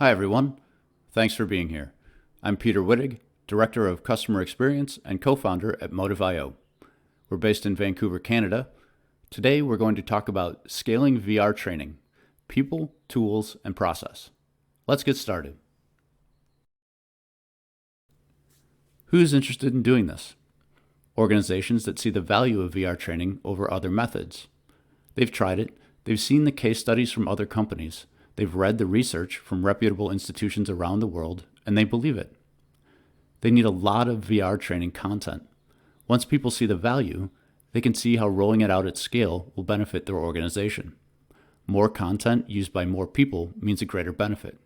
Hi, everyone. Thanks for being here. I'm Peter Wittig, Director of Customer Experience and co-founder at Motive.io. We're based in Vancouver, Canada. Today, we're going to talk about scaling VR training, people, tools, and process. Let's get started. Who's interested in doing this? Organizations that see the value of VR training over other methods. They've tried it, they've seen the case studies from other companies, they've read the research from reputable institutions around the world, and they believe it. They need a lot of VR training content. Once people see the value, they can see how rolling it out at scale will benefit their organization. More content used by more people means a greater benefit.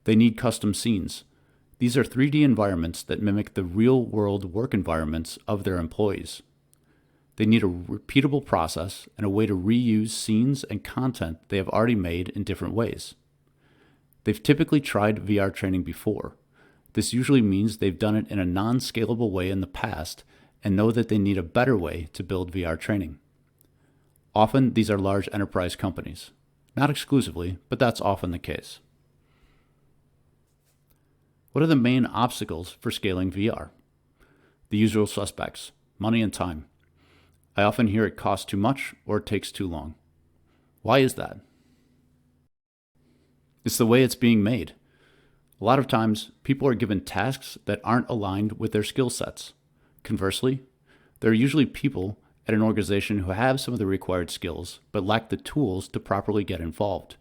They need custom scenes. These are 3D environments that mimic the real-world work environments of their employees. They need a repeatable process and a way to reuse scenes and content they have already made in different ways. They've typically tried VR training before. This usually means they've done it in a non-scalable way in the past and know that they need a better way to build VR training. Often, these are large enterprise companies. Not exclusively, but that's often the case. What are the main obstacles for scaling VR? The usual suspects: money and time. I often hear it costs too much or it takes too long. Why is that? It's the way it's being made. A lot of times, people are given tasks that aren't aligned with their skill sets. Conversely, there are usually people at an organization who have some of the required skills but lack the tools to properly get involved.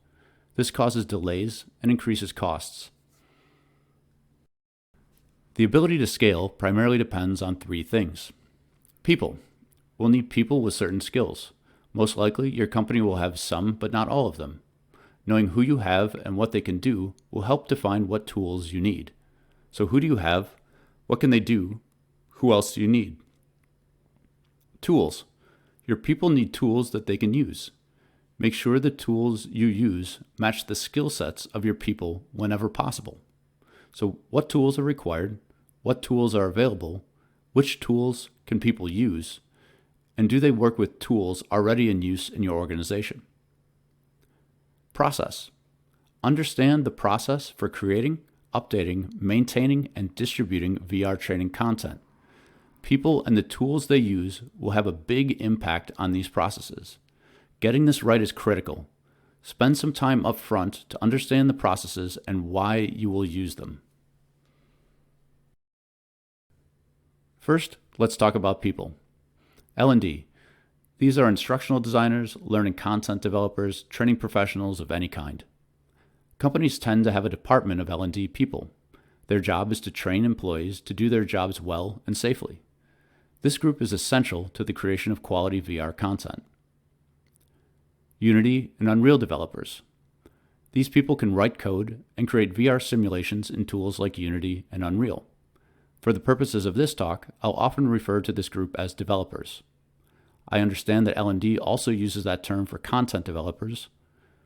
This causes delays and increases costs. The ability to scale primarily depends on 3 things. People. We'll need people with certain skills. Most likely, your company will have some, but not all of them. Knowing who you have and what they can do will help define what tools you need. So who do you have? What can they do? Who else do you need? Tools. Your people need tools that they can use. Make sure the tools you use match the skill sets of your people whenever possible. So what tools are required? What tools are available? Which tools can people use? And do they work with tools already in use in your organization? Process. Understand the process for creating, updating, maintaining, and distributing VR training content. People and the tools they use will have a big impact on these processes. Getting this right is critical. Spend some time up front to understand the processes and why you will use them. First, let's talk about people. L&D. These are instructional designers, learning content developers, training professionals of any kind. Companies tend to have a department of L&D people. Their job is to train employees to do their jobs well and safely. This group is essential to the creation of quality VR content. Unity and Unreal developers. These people can write code and create VR simulations in tools like Unity and Unreal. For the purposes of this talk, I'll often refer to this group as developers. I understand that L&D also uses that term for content developers.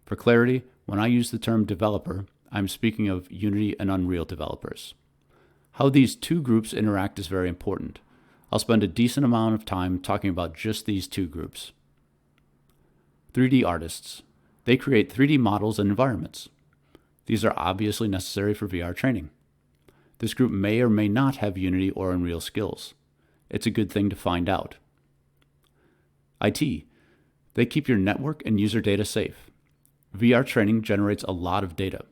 For clarity, when I use the term developer, I'm speaking of Unity and Unreal developers. How these 2 groups interact is very important. I'll spend a decent amount of time talking about just these 2 groups. 3D artists. They create 3D models and environments. These are obviously necessary for VR training. This group may or may not have Unity or Unreal skills. It's a good thing to find out. IT. They keep your network and user data safe. VR training generates a lot of data.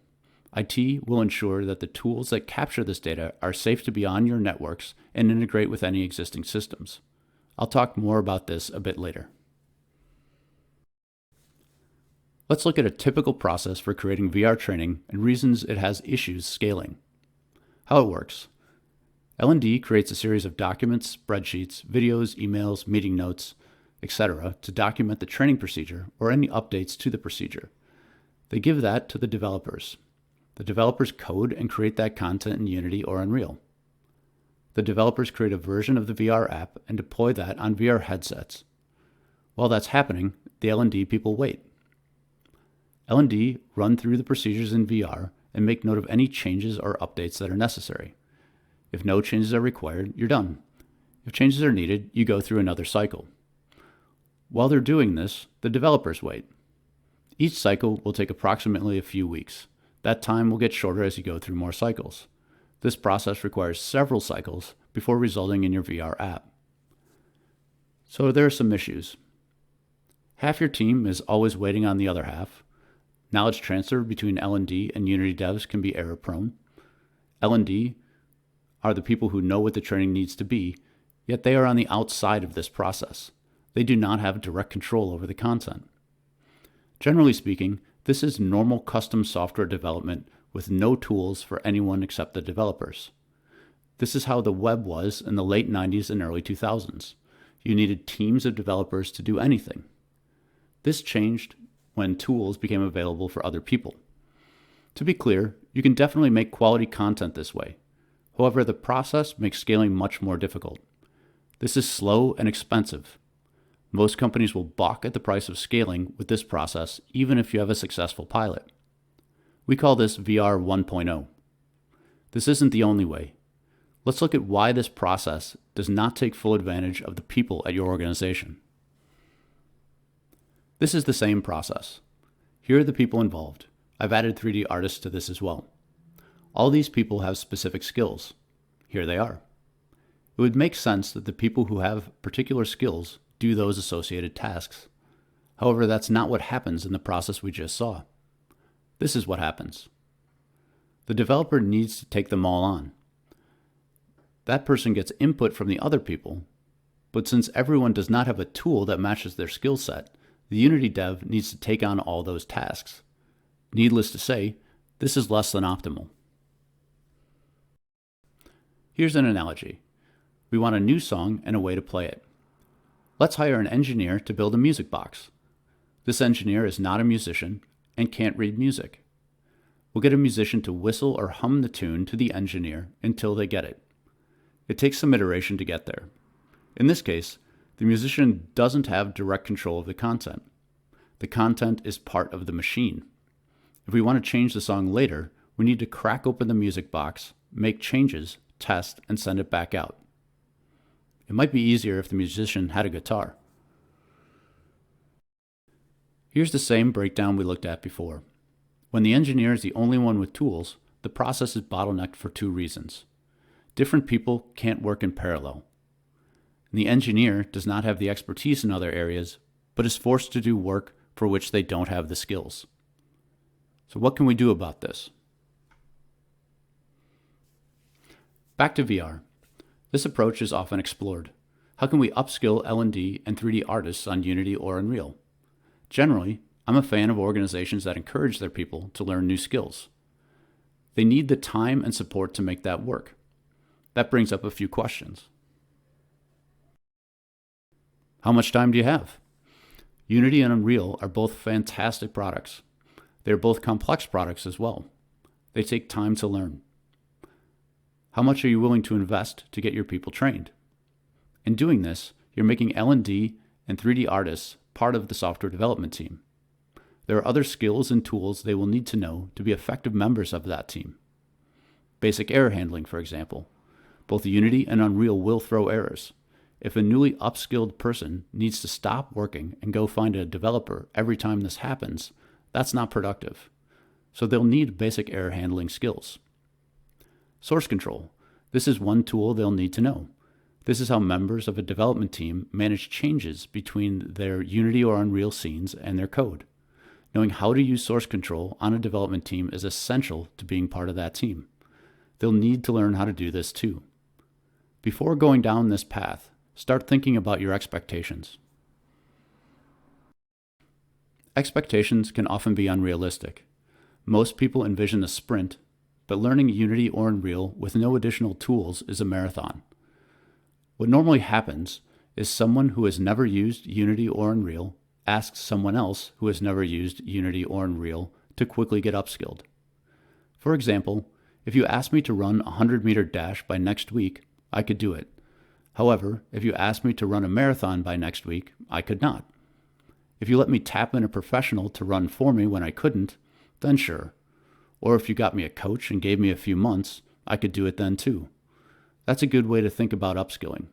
IT will ensure that the tools that capture this data are safe to be on your networks and integrate with any existing systems. I'll talk more about this a bit later. Let's look at a typical process for creating VR training and reasons it has issues scaling. How it works. L&D creates a series of documents, spreadsheets, videos, emails, meeting notes, etc. to document the training procedure or any updates to the procedure. They give that to the developers. The developers code and create that content in Unity or Unreal. The developers create a version of the VR app and deploy that on VR headsets. While that's happening, the L&D people wait. L&D run through the procedures in VR and make note of any changes or updates that are necessary. If no changes are required, you're done. If changes are needed, you go through another cycle. While they're doing this, the developers wait. Each cycle will take approximately a few weeks. That time will get shorter as you go through more cycles. This process requires several cycles before resulting in your VR app. So there are some issues. Half your team is always waiting on the other half. Knowledge transfer between L&D and Unity devs can be error prone. L&D are the people who know what the training needs to be, yet they are on the outside of this process. They do not have direct control over the content. Generally speaking, this is normal custom software development with no tools for anyone except the developers. This is how the web was in the late 90s and early 2000s. You needed teams of developers to do anything. This changed when tools became available for other people. To be clear, you can definitely make quality content this way. However, the process makes scaling much more difficult. This is slow and expensive. Most companies will balk at the price of scaling with this process, even if you have a successful pilot. We call this VR 1.0. This isn't the only way. Let's look at why this process does not take full advantage of the people at your organization. This is the same process. Here are the people involved. I've added 3D artists to this as well. All these people have specific skills. Here they are. It would make sense that the people who have particular skills do those associated tasks. However, that's not what happens in the process we just saw. This is what happens. The developer needs to take them all on. That person gets input from the other people, but since everyone does not have a tool that matches their skill set, the Unity dev needs to take on all those tasks. Needless to say, this is less than optimal. Here's an analogy. We want a new song and a way to play it. Let's hire an engineer to build a music box. This engineer is not a musician and can't read music. We'll get a musician to whistle or hum the tune to the engineer until they get it. It takes some iteration to get there. In this case, the musician doesn't have direct control of the content. The content is part of the machine. If we want to change the song later, we need to crack open the music box, make changes, test, and send it back out. It might be easier if the musician had a guitar. Here's the same breakdown we looked at before. When the engineer is the only one with tools, the process is bottlenecked for two reasons. Different people can't work in parallel. And the engineer does not have the expertise in other areas, but is forced to do work for which they don't have the skills. So what can we do about this? Back to VR. This approach is often explored. How can we upskill L&D and 3D artists on Unity or Unreal? Generally, I'm a fan of organizations that encourage their people to learn new skills. They need the time and support to make that work. That brings up a few questions. How much time do you have? Unity and Unreal are both fantastic products. They're both complex products as well. They take time to learn. How much are you willing to invest to get your people trained? In doing this, you're making L&D and 3D artists part of the software development team. There are other skills and tools they will need to know to be effective members of that team. Basic error handling, for example. Both Unity and Unreal will throw errors. If a newly upskilled person needs to stop working and go find a developer every time this happens, that's not productive. So they'll need basic error handling skills. Source control. This is one tool they'll need to know. This is how members of a development team manage changes between their Unity or Unreal scenes and their code. Knowing how to use source control on a development team is essential to being part of that team. They'll need to learn how to do this too. Before going down this path, start thinking about your expectations. Expectations can often be unrealistic. Most people envision a sprint, but learning Unity or Unreal with no additional tools is a marathon. What normally happens is someone who has never used Unity or Unreal asks someone else who has never used Unity or Unreal to quickly get upskilled. For example, if you asked me to run a 100-meter dash by next week, I could do it. However, if you asked me to run a marathon by next week, I could not. If you let me tap in a professional to run for me when I couldn't, then sure. Or if you got me a coach and gave me a few months, I could do it then too. That's a good way to think about upskilling.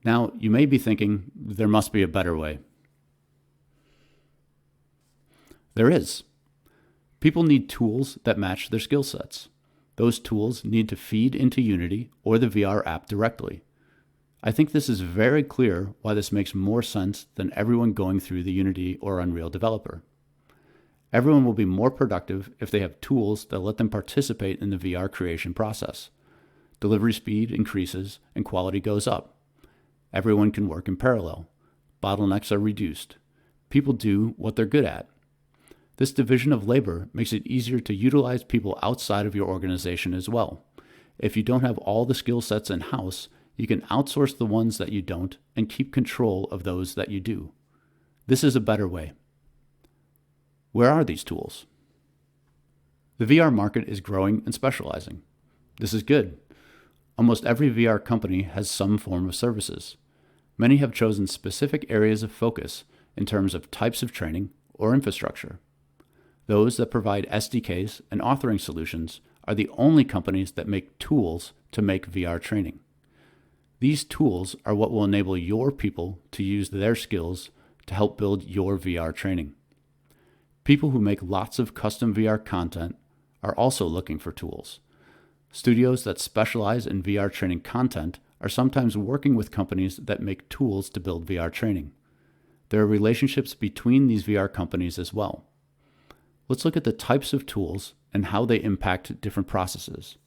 Now, you may be thinking, there must be a better way. There is. People need tools that match their skill sets. Those tools need to feed into Unity or the VR app directly. I think this is very clear why this makes more sense than everyone going through the Unity or Unreal developer. Everyone will be more productive if they have tools that let them participate in the VR creation process. Delivery speed increases and quality goes up. Everyone can work in parallel. Bottlenecks are reduced. People do what they're good at. This division of labor makes it easier to utilize people outside of your organization as well. If you don't have all the skill sets in-house, you can outsource the ones that you don't and keep control of those that you do. This is a better way. Where are these tools? The VR market is growing and specializing. This is good. Almost every VR company has some form of services. Many have chosen specific areas of focus in terms of types of training or infrastructure. Those that provide SDKs and authoring solutions are the only companies that make tools to make VR training. These tools are what will enable your people to use their skills to help build your VR training. People who make lots of custom VR content are also looking for tools. Studios that specialize in VR training content are sometimes working with companies that make tools to build VR training. There are relationships between these VR companies as well. Let's look at the types of tools and how they impact different processes.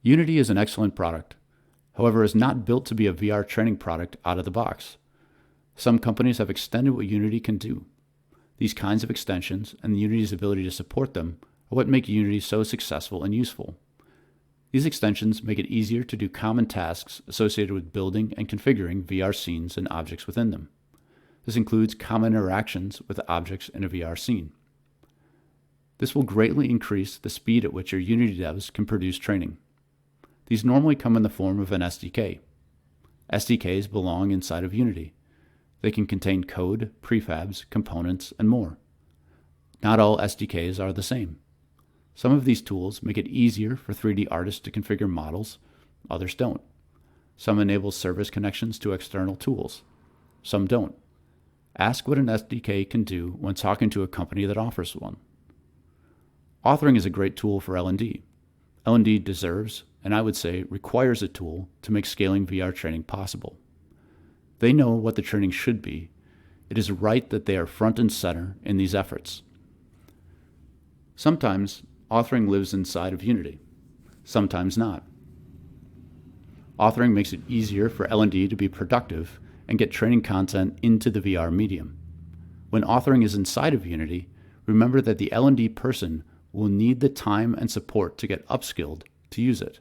Unity is an excellent product, however, is not built to be a VR training product out of the box. Some companies have extended what Unity can do. These kinds of extensions and Unity's ability to support them are what make Unity so successful and useful. These extensions make it easier to do common tasks associated with building and configuring VR scenes and objects within them. This includes common interactions with objects in a VR scene. This will greatly increase the speed at which your Unity devs can produce training. These normally come in the form of an SDK. SDKs belong inside of Unity. They can contain code, prefabs, components, and more. Not all SDKs are the same. Some of these tools make it easier for 3D artists to configure models, others don't. Some enable service connections to external tools. Some don't. Ask what an SDK can do when talking to a company that offers one. Authoring is a great tool for L&D. L&D deserves, and I would say requires, a tool to make scaling VR training possible. They know what the training should be. It is right that they are front and center in these efforts. Sometimes authoring lives inside of Unity, sometimes not. Authoring makes it easier for L&D to be productive and get training content into the VR medium. When authoring is inside of Unity, remember that the L&D person will need the time and support to get upskilled to use it.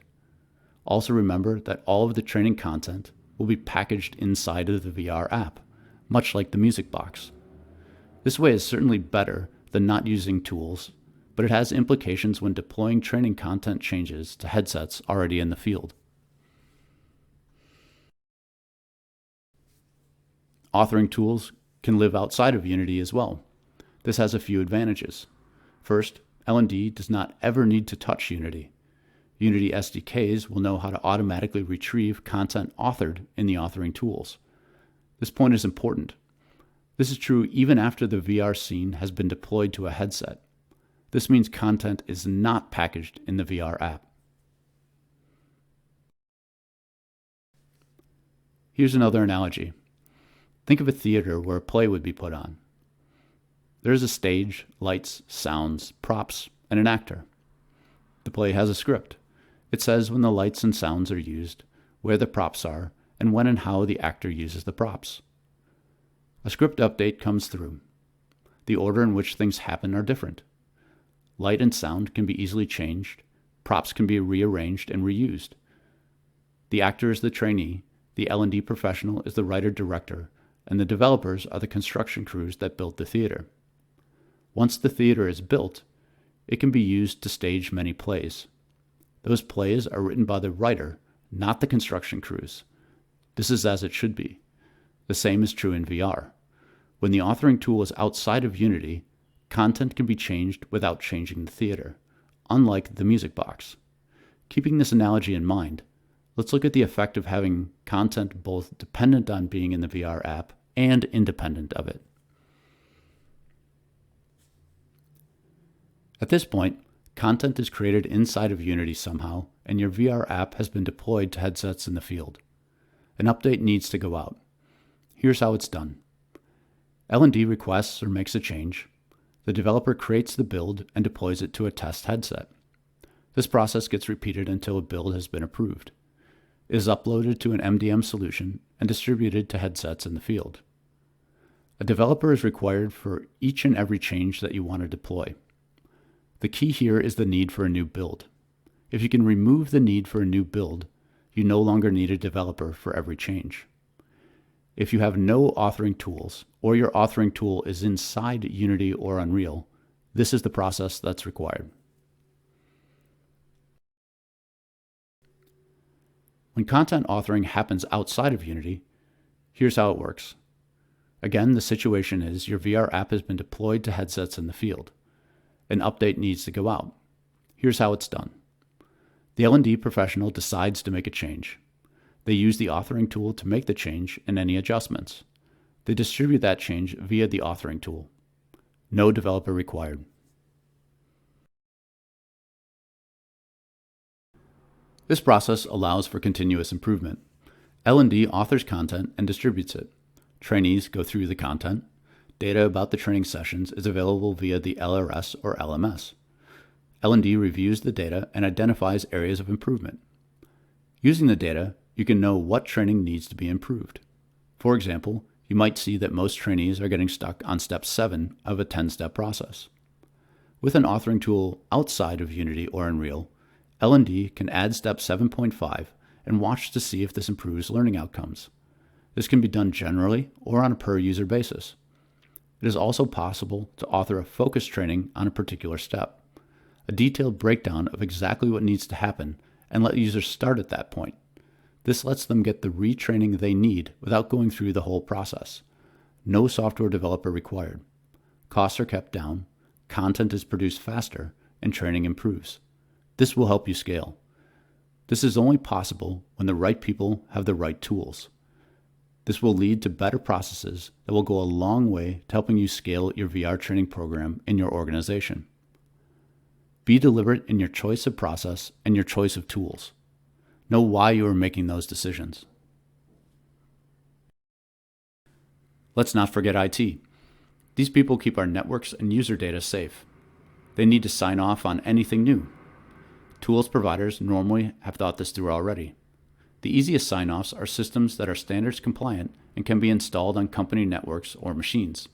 Also remember that all of the training content will be packaged inside of the VR app, much like the music box. This way is certainly better than not using tools, but it has implications when deploying training content changes to headsets already in the field. Authoring tools can live outside of Unity as well. This has a few advantages. First, L&D does not ever need to touch Unity. Unity SDKs will know how to automatically retrieve content authored in the authoring tools. This point is important. This is true even after the VR scene has been deployed to a headset. This means content is not packaged in the VR app. Here's another analogy. Think of a theater where a play would be put on. There is a stage, lights, sounds, props, and an actor. The play has a script. It says when the lights and sounds are used, where the props are, and when and how the actor uses the props. A script update comes through. The order in which things happen are different. Light and sound can be easily changed. Props can be rearranged and reused. The actor is the trainee, the L&D professional is the writer-director, and the developers are the construction crews that built the theater. Once the theater is built, it can be used to stage many plays. Those plays are written by the writer, not the construction crews. This is as it should be. The same is true in VR. When the authoring tool is outside of Unity, content can be changed without changing the theater, unlike the music box. Keeping this analogy in mind, let's look at the effect of having content both dependent on being in the VR app and independent of it. At this point, content is created inside of Unity somehow, and your VR app has been deployed to headsets in the field. An update needs to go out. Here's how it's done. L&D requests or makes a change. The developer creates the build and deploys it to a test headset. This process gets repeated until a build has been approved. It is uploaded to an MDM solution and distributed to headsets in the field. A developer is required for each and every change that you want to deploy. The key here is the need for a new build. If you can remove the need for a new build, you no longer need a developer for every change. If you have no authoring tools, or your authoring tool is inside Unity or Unreal, this is the process that's required. When content authoring happens outside of Unity, here's how it works. Again, the situation is your VR app has been deployed to headsets in the field. An update needs to go out. Here's how it's done. The L&D professional decides to make a change. They use the authoring tool to make the change and any adjustments. They distribute that change via the authoring tool. No developer required. This process allows for continuous improvement. L&D authors content and distributes it. Trainees go through the content. Data about the training sessions is available via the LRS or LMS. L&D reviews the data and identifies areas of improvement. Using the data, you can know what training needs to be improved. For example, you might see that most trainees are getting stuck on step 7 of a 10-step process. With an authoring tool outside of Unity or Unreal, L&D can add step 7.5 and watch to see if this improves learning outcomes. This can be done generally or on a per-user basis. It is also possible to author a focus training on a particular step, a detailed breakdown of exactly what needs to happen, and let users start at that point. This lets them get the retraining they need without going through the whole process. No software developer required. Costs are kept down, content is produced faster, and training improves. This will help you scale. This is only possible when the right people have the right tools. This will lead to better processes that will go a long way to helping you scale your VR training program in your organization. Be deliberate in your choice of process and your choice of tools. Know why you are making those decisions. Let's not forget IT. These people keep our networks and user data safe. They need to sign off on anything new. Tools providers normally have thought this through already. The easiest sign-offs are systems that are standards compliant and can be installed on company networks or machines.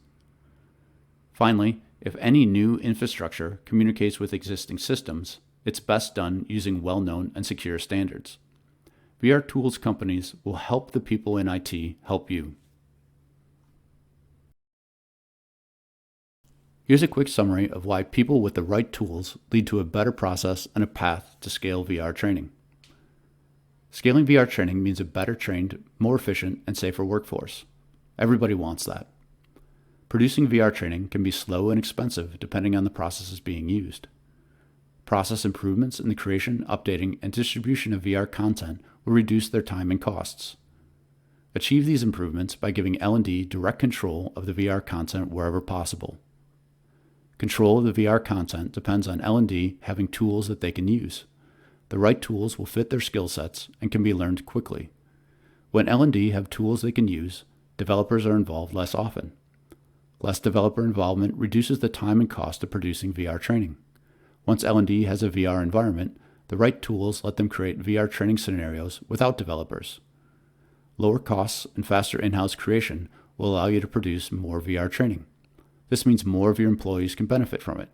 Finally, if any new infrastructure communicates with existing systems, it's best done using well-known and secure standards. VR tools companies will help the people in IT help you. Here's a quick summary of why people with the right tools lead to a better process and a path to scale VR training. Scaling VR training means a better trained, more efficient, and safer workforce. Everybody wants that. Producing VR training can be slow and expensive depending on the processes being used. Process improvements in the creation, updating, and distribution of VR content will reduce their time and costs. Achieve these improvements by giving L&D direct control of the VR content wherever possible. Control of the VR content depends on L&D having tools that they can use. The right tools will fit their skill sets and can be learned quickly. When L&D have tools they can use, developers are involved less often. Less developer involvement reduces the time and cost of producing VR training. Once L&D has a VR environment, the right tools let them create VR training scenarios without developers. Lower costs and faster in-house creation will allow you to produce more VR training. This means more of your employees can benefit from it.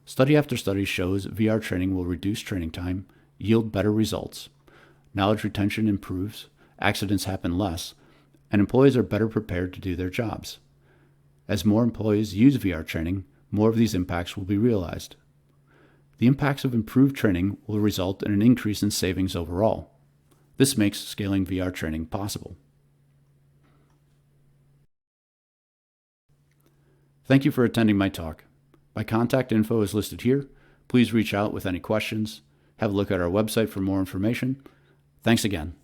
Study after study shows VR training will reduce training time, yield better results. Knowledge retention improves, accidents happen less, and employees are better prepared to do their jobs. As more employees use VR training, more of these impacts will be realized. The impacts of improved training will result in an increase in savings overall. This makes scaling VR training possible. Thank you for attending my talk. My contact info is listed here. Please reach out with any questions. Have a look at our website for more information. Thanks again.